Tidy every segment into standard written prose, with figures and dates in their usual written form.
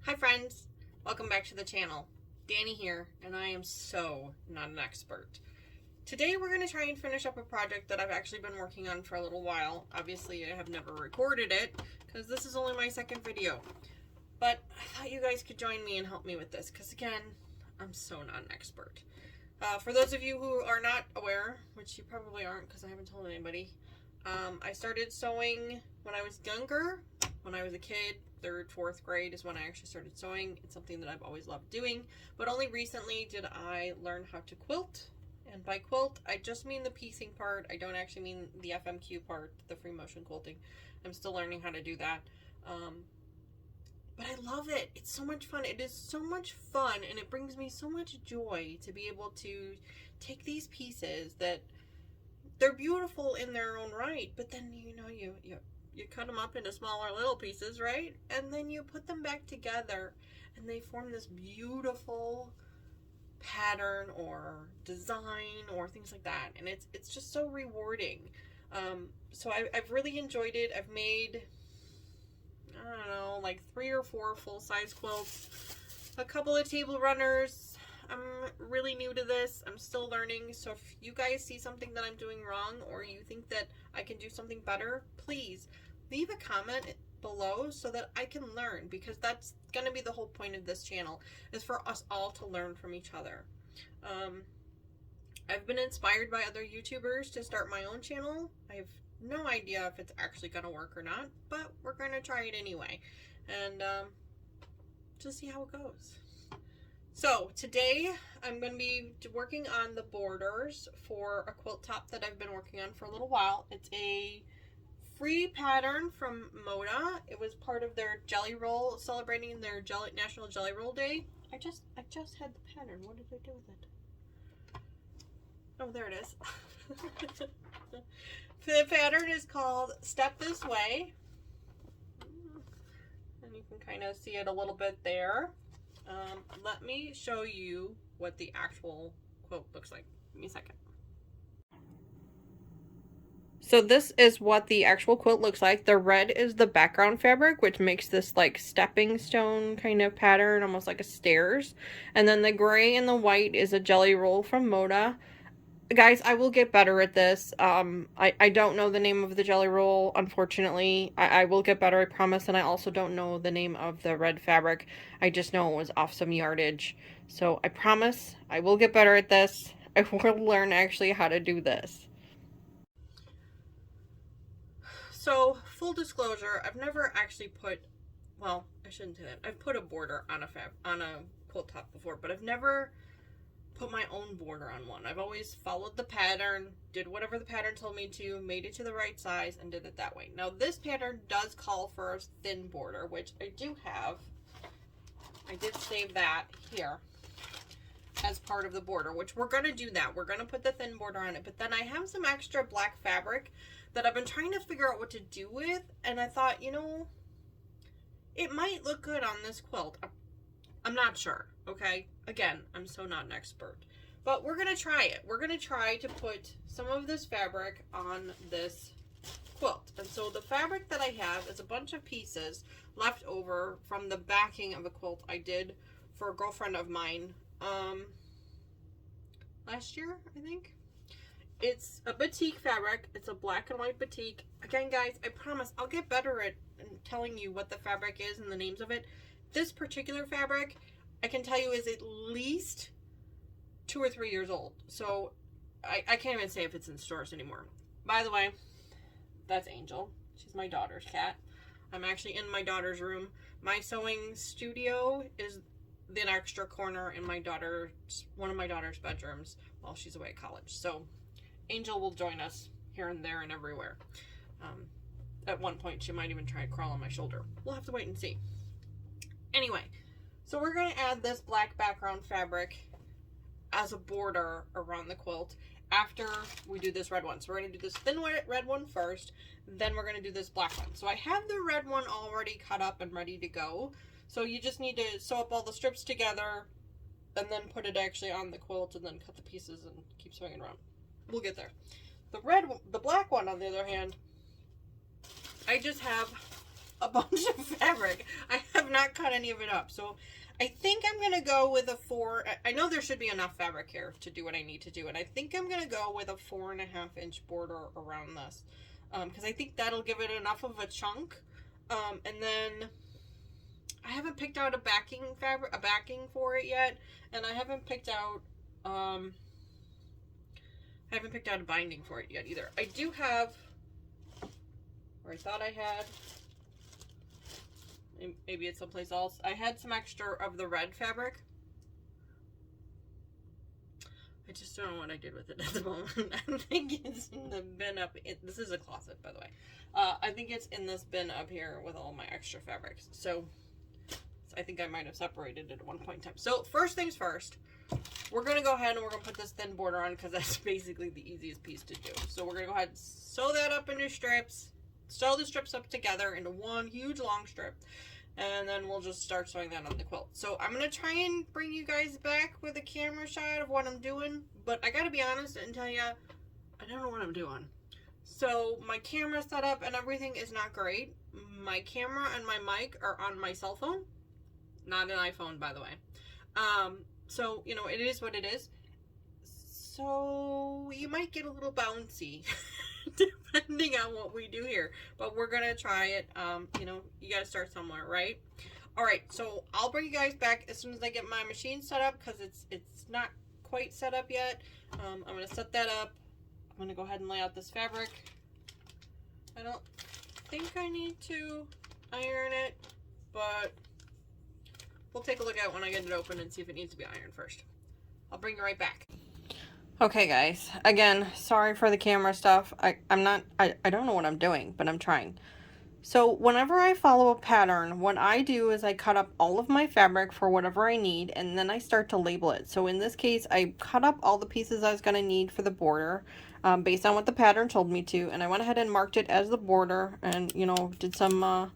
Hi friends, welcome back to the channel. Danny here, and I am so not an expert. Today we're going to try and finish up a project that I've actually been working on for a little while. Obviously I have never recorded it, because this is only my second video. But I thought you guys could join me and help me with this, because again, I'm so not an expert. For those of you who are not aware, which you probably aren't because I haven't told anybody, I started sewing when I was younger. When I was a kid, 3rd, 4th grade is when I actually started sewing. It's something that I've always loved doing, but only recently did I learn how to quilt. And by quilt, I just mean the piecing part. I don't actually mean the FMQ part, the free motion quilting. I'm still learning how to do that. But I love it. It's so much fun. It is so much fun, and it brings me so much joy to be able to take these pieces that they're beautiful in their own right, but then you cut them up into smaller little pieces, right? And then you put them back together and they form this beautiful pattern or design or things like that. And it's just so rewarding. So I've really enjoyed it. I've made, I don't know, like 3 or 4 full-size quilts, a couple of table runners. I'm really new to this. I'm still learning. So if you guys see something that I'm doing wrong or you think that I can do something better, please leave a comment below so that I can learn, because that's going to be the whole point of this channel, is for us all to learn from each other. I've been inspired by other YouTubers to start my own channel. I have no idea if it's actually going to work or not, but we're going to try it anyway and just see how it goes. So today I'm going to be working on the borders for a quilt top that I've been working on for a little while. It's a free pattern from Moda. It was part of their jelly roll, celebrating their National Jelly Roll Day. I just had the pattern. What did I do with it? Oh, there it is. The pattern is called Step This Way. And you can kind of see it a little bit there. Let me show you what the actual quilt looks like. Give me a second. So this is what the actual quilt looks like. The red is the background fabric, which makes this like stepping stone kind of pattern, almost like a stairs. And then the gray and the white is a jelly roll from Moda. Guys, I will get better at this. I don't know the name of the jelly roll, unfortunately. I will get better, I promise. And I also don't know the name of the red fabric. I just know it was off some yardage. So I promise I will get better at this. I will learn actually how to do this. So, full disclosure, I've never actually put, well, I shouldn't say that. I've put a border on a quilt top before, but I've never put my own border on one. I've always followed the pattern, did whatever the pattern told me to, made it to the right size, and did it that way. Now, this pattern does call for a thin border, which I do have. I did save that here as part of the border, which we're going to do that. We're going to put the thin border on it, but then I have some extra black fabric that I've been trying to figure out what to do with, and I thought, you know, it might look good on this quilt. I'm not sure, okay? Again, I'm so not an expert. But we're going to try it. We're going to try to put some of this fabric on this quilt. And so the fabric that I have is a bunch of pieces left over from the backing of a quilt I did for a girlfriend of mine last year, I think. It's a batik fabric. It's a black and white batik. Again, guys, I promise I'll get better at telling you what the fabric is and the names of it. This particular fabric, I can tell you, is at least 2 or 3 years old. So I can't even say if it's in stores anymore. By the way, that's Angel. She's my daughter's cat. I'm actually in my daughter's room. My sewing studio is the extra corner in one of my daughter's bedrooms while she's away at college. So Angel will join us here and there and everywhere. At one point, she might even try to crawl on my shoulder. We'll have to wait and see. Anyway, so we're going to add this black background fabric as a border around the quilt after we do this red one. So we're going to do this thin red one first, then we're going to do this black one. So I have the red one already cut up and ready to go. So you just need to sew up all the strips together and then put it actually on the quilt and then cut the pieces and keep sewing it around. We'll get there. The black one, on the other hand, I just have a bunch of fabric. I have not cut any of it up. So I think I'm going to go with a 4. I know there should be enough fabric here to do what I need to do. And I think I'm going to go with a 4.5-inch border around this. Because I think that'll give it enough of a chunk. And then I haven't picked out a backing for it yet. And I haven't picked out a binding for it yet either. I do have, or I thought I had, maybe it's someplace else. I had some extra of the red fabric. I just don't know what I did with it at the moment. I think it's in the bin up. This is a closet, by the way. I think it's in this bin up here with all my extra fabrics. So I think I might have separated it at one point in time. So first things first, we're going to go ahead and we're going to put this thin border on because that's basically the easiest piece to do. So we're going to go ahead and sew that up into strips. Sew the strips up together into one huge long strip. And then we'll just start sewing that on the quilt. So I'm going to try and bring you guys back with a camera shot of what I'm doing. But I got to be honest and tell you, I don't know what I'm doing. So my camera setup and everything is not great. My camera and my mic are on my cell phone. Not an iPhone, by the way. So, you know, it is what it is. So you might get a little bouncy. Depending on what we do here, but we're gonna try it. You know, you gotta start somewhere, right? All right, so I'll bring you guys back as soon as I get my machine set up because it's not quite set up yet. I'm gonna set that up. I'm gonna go ahead and lay out this fabric. I don't think I need to iron it, but we'll take a look at it when I get it open and see if it needs to be ironed first. I'll bring you right back. Okay guys, again, sorry for the camera stuff. I don't know what I'm doing, but I'm trying. So whenever I follow a pattern, what I do is I cut up all of my fabric for whatever I need, and then I start to label it. So in this case, I cut up all the pieces I was going to need for the border based on what the pattern told me to, and I went ahead and marked it as the border and, you know, did some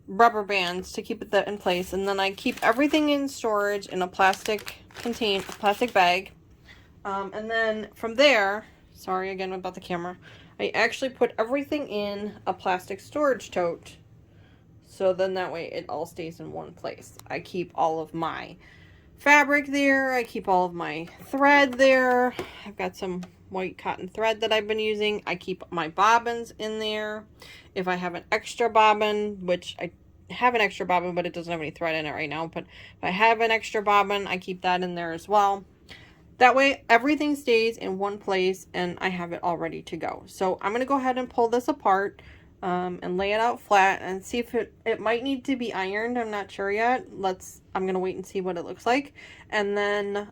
rubber bands to keep it in place, and then I keep everything in storage in a plastic bag. And then from there, sorry again about the camera, I actually put everything in a plastic storage tote. So then that way it all stays in one place. I keep all of my fabric there. I keep all of my thread there. I've got some white cotton thread that I've been using. I keep my bobbins in there. If I have an extra bobbin, which I have an extra bobbin, but it doesn't have any thread in it right now. But if I have an extra bobbin, I keep that in there as well. That way everything stays in one place and I have it all ready to go. So I'm going to go ahead and pull this apart and lay it out flat and see if it might need to be ironed. I'm not sure yet. I'm going to wait and see what it looks like. And then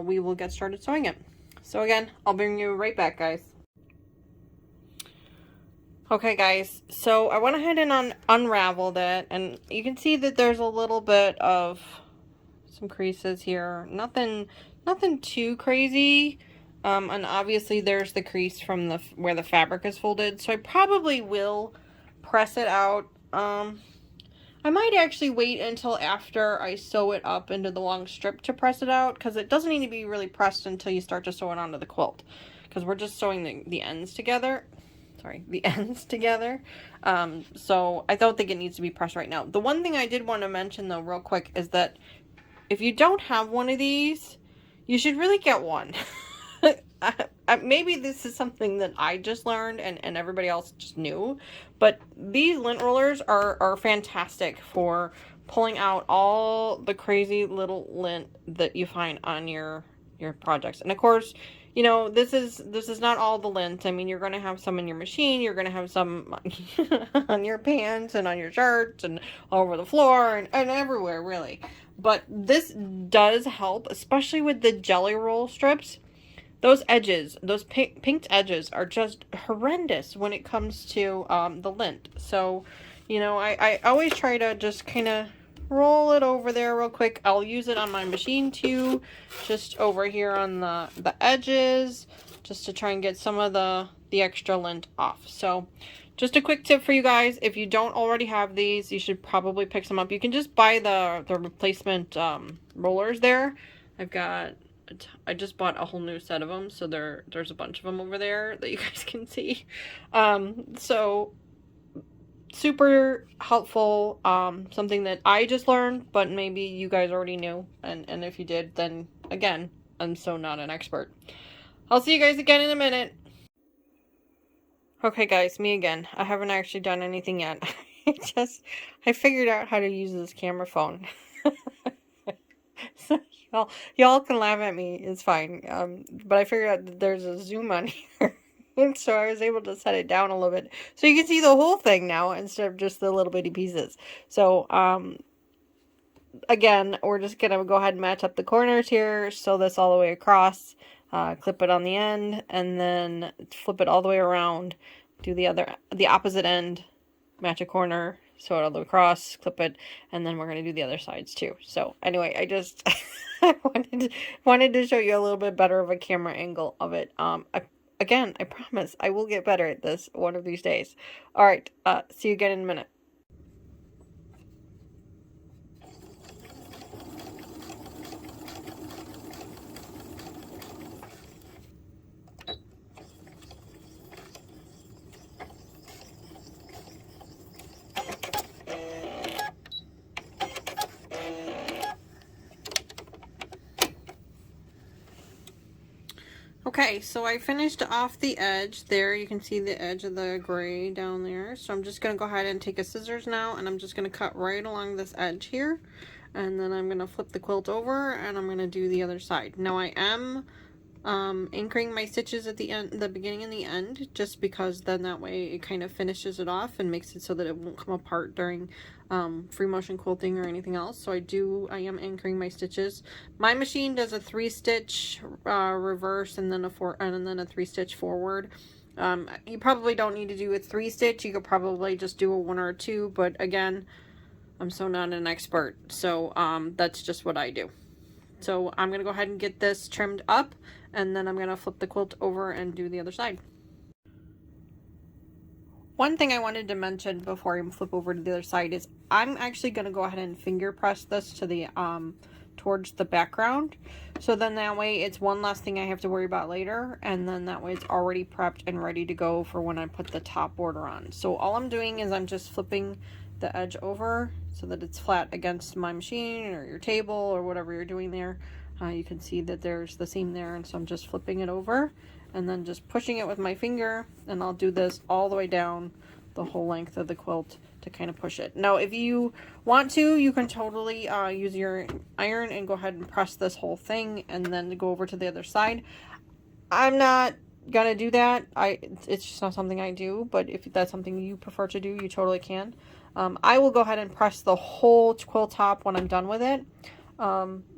we will get started sewing it. So again, I'll bring you right back, guys. Okay guys, so I went ahead and unraveled it, and you can see that there's a little bit of some creases here. Nothing too crazy. And obviously there's the crease from where the fabric is folded. So I probably will press it out. I might actually wait until after I sew it up into the long strip to press it out, because it doesn't need to be really pressed until you start to sew it onto the quilt, because we're just sewing the ends together. Sorry, the ends together. So I don't think it needs to be pressed right now. The one thing I did want to mention though real quick is that if you don't have one of these, you should really get one. Maybe this is something that I just learned and everybody else just knew, but these lint rollers are fantastic for pulling out all the crazy little lint that you find on your projects. And of course, you know, this is not all the lint. I mean, you're going to have some in your machine, you're going to have some on your pants and on your shirts and all over the floor and everywhere, really. But this does help, especially with the jelly roll strips. Those edges, those pinked edges are just horrendous when it comes to the lint. So, you know, I always try to just kind of roll it over there real quick. I'll use it on my machine too, just over here on the edges, just to try and get some of the extra lint off. So just a quick tip for you guys, if you don't already have these, you should probably pick some up. You can just buy the replacement rollers there. I just bought a whole new set of them, so there's a bunch of them over there that you guys can see. So super helpful, something that I just learned, but maybe you guys already knew, and if you did, then again, I'm so not an expert. I'll see you guys again in a minute. Okay guys, me again. I haven't actually done anything yet. I figured out how to use this camera phone. So y'all can laugh at me, it's fine. But I figured out that there's a zoom on here. And so I was able to set it down a little bit. So you can see the whole thing now instead of just the little bitty pieces. So, again, we're just going to go ahead and match up the corners here. Sew this all the way across. Clip it on the end. And then flip it all the way around. Do the opposite end. Match a corner. Sew it all the way across. Clip it. And then we're going to do the other sides too. So, anyway, I just I wanted to show you a little bit better of a camera angle of it. Again, I promise I will get better at this one of these days. Alright, see you again in a minute. Okay, so I finished off the edge there. You can see the edge of the gray down there. So I'm just going to go ahead and take a scissors now, and I'm just going to cut right along this edge here. And then I'm going to flip the quilt over, and I'm going to do the other side. Now I am anchoring my stitches at the end, the beginning and the end, just because then that way it kind of finishes it off and makes it so that it won't come apart during free motion quilting or anything else. So I am anchoring my stitches. My machine does a 3-stitch reverse and then a 3-stitch forward. You probably don't need to do a 3-stitch. You could probably just do a 1 or a 2, but again, I'm so not an expert, so that's just what I do. So I'm going to go ahead and get this trimmed up, and then I'm going to flip the quilt over and do the other side. One thing I wanted to mention before I flip over to the other side is I'm actually going to go ahead and finger press this to the towards the background. So then that way it's one less thing I have to worry about later, and then that way it's already prepped and ready to go for when I put the top border on. So all I'm doing is I'm just flipping the edge over so that it's flat against my machine or your table or whatever you're doing there. You can see that there's the seam there, and so I'm just flipping it over and then just pushing it with my finger, and I'll do this all the way down the whole length of the quilt to kind of push it. Now if you want to, you can totally use your iron and go ahead and press this whole thing and then go over to the other side. I'm not gonna do that. It's just not something I do, but if that's something you prefer to do, you totally can. I will go ahead and press the whole quilt top when I'm done with it,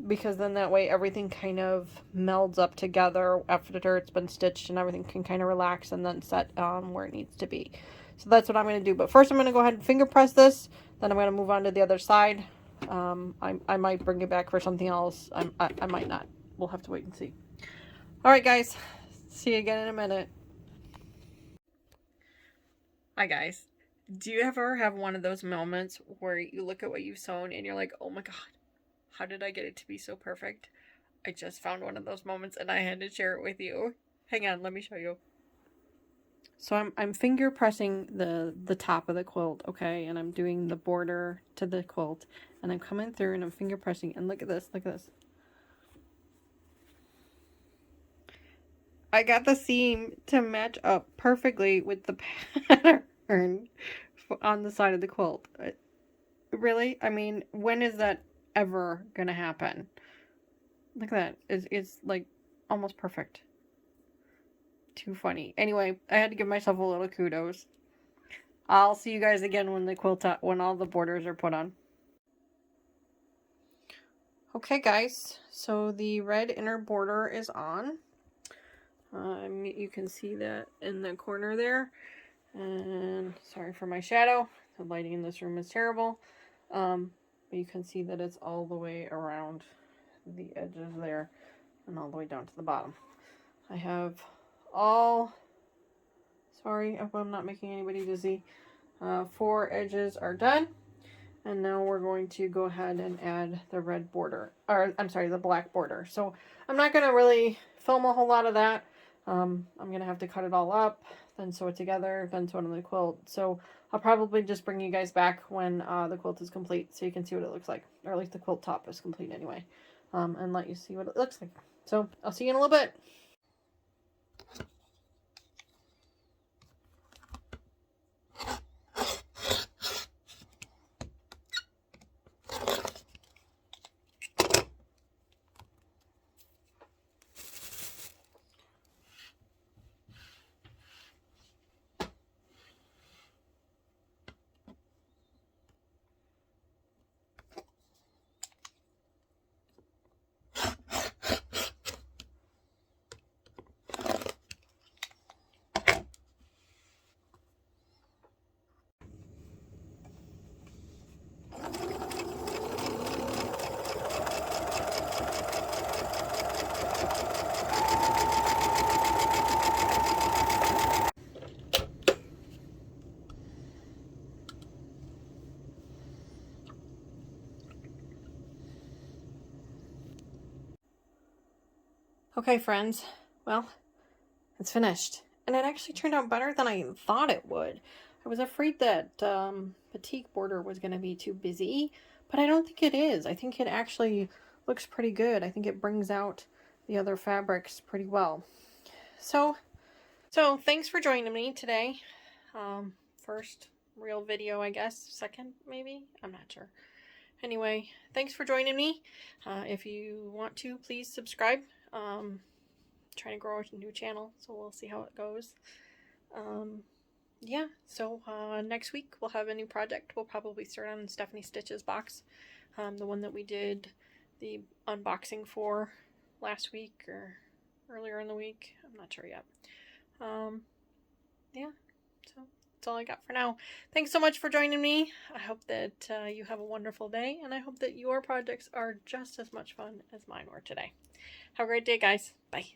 because then that way everything kind of melds up together after it's been stitched, and everything can kind of relax and then set where it needs to be. So that's what I'm going to do. But first I'm going to go ahead and finger press this, then I'm going to move on to the other side. I might bring it back for something else. I might not. We'll have to wait and see. Alright guys, see you again in a minute. Hi guys. Do you ever have one of those moments where you look at what you've sewn and you're like, oh my god, how did I get it to be so perfect? I just found one of those moments and I had to share it with you. Hang on, let me show you. So I'm finger pressing the top of the quilt, okay? And I'm doing the border to the quilt. And I'm coming through and I'm finger pressing. And look at this, look at this. I got the seam to match up perfectly with the pattern on the side of the quilt. Really? I mean, when is that ever gonna happen? Look at that. It's like almost perfect. Too funny. Anyway, I had to give myself a little kudos. I'll see you guys again when when all the borders are put on. Okay guys, so the red inner border is on. You can see that in the corner there. And sorry for my shadow. The lighting in this room is terrible. But you can see that it's all the way around the edges there and all the way down to the bottom. I have sorry if I'm not making anybody dizzy. 4 edges are done, and now we're going to go ahead and add the red border, or I'm sorry, the black border. So I'm not going to really film a whole lot of that. I'm going to have to cut it all up, then sew it together, then sew it on the quilt. So I'll probably just bring you guys back when the quilt is complete so you can see what it looks like. Or at least the quilt top is complete anyway. And let you see what it looks like. So I'll see you in a little bit. Okay, friends. Well, it's finished. And it actually turned out better than I thought it would. I was afraid that batik border was going to be too busy, but I don't think it is. I think it actually looks pretty good. I think it brings out the other fabrics pretty well. So thanks for joining me today. First real video, I guess. Second, maybe? I'm not sure. Anyway, thanks for joining me. If you want to, please subscribe. Trying to grow a new channel, so we'll see how it goes. Yeah, so next week we'll have a new project. We'll probably start on Stephanie Stitch's box, the one that we did the unboxing for last week or earlier in the week. I'm not sure yet. Yeah, so that's all I got for now. Thanks so much for joining me. I hope that you have a wonderful day, and I hope that your projects are just as much fun as mine were today. Have a great day, guys. Bye.